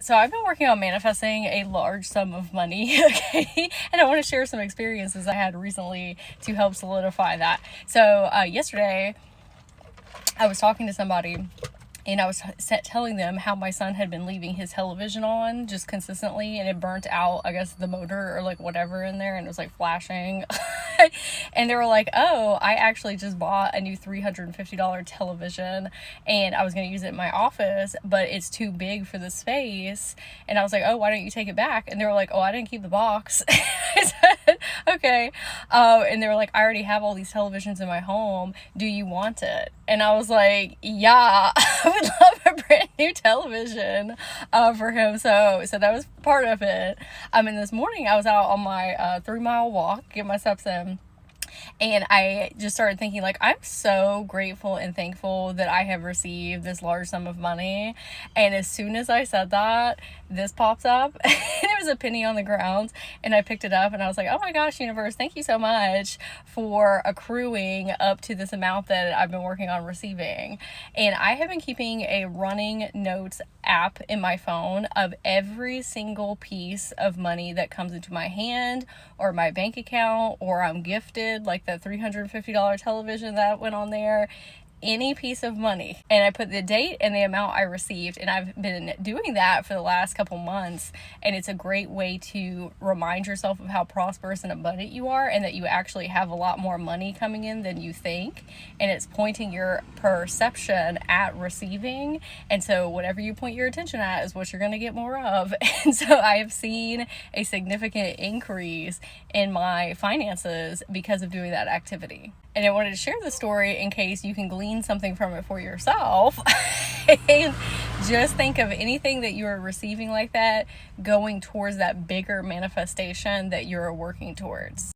So I've been working on manifesting a large sum of money, okay? And I want to share some experiences I had recently to help solidify that. So yesterday, I was talking to somebody and I was telling them how my son had been leaving his television on just consistently, and it burnt out, I guess, the motor or like whatever in there, and it was like flashing. And they were like, oh, I actually just bought a new $350 television and I was going to use it in my office, but it's too big for the space. And I was like, oh, why don't you take it back? And they were like, oh, I didn't keep the box. I said, okay. And they were like, I already have all these televisions in my home. Do you want it? And I was like, yeah, I would love a brand new television for him. So that was part of it. And this morning I was out on my 3-mile walk, get my steps in. And I just started thinking, like, I'm so grateful and thankful that I have received this large sum of money. And as soon as I said that, this pops up and it was a penny on the ground, and I picked it up and I was like, oh my gosh, universe, thank you so much for accruing up to this amount that I've been working on receiving. And I have been keeping a running notes app in my phone of every single piece of money that comes into my hand or my bank account, or I'm gifted, like the $350 television that went on there, any piece of money. And I put the date and the amount I received, and I've been doing that for the last couple months. And it's a great way to remind yourself of how prosperous and abundant you are, and that you actually have a lot more money coming in than you think. And it's pointing your perception at receiving, and so whatever you point your attention at is what you're going to get more of. And so I have seen a significant increase in my finances because of doing that activity. And I wanted to share the story in case you can glean something from it for yourself. And just think of anything that you're receiving like that going towards that bigger manifestation that you're working towards.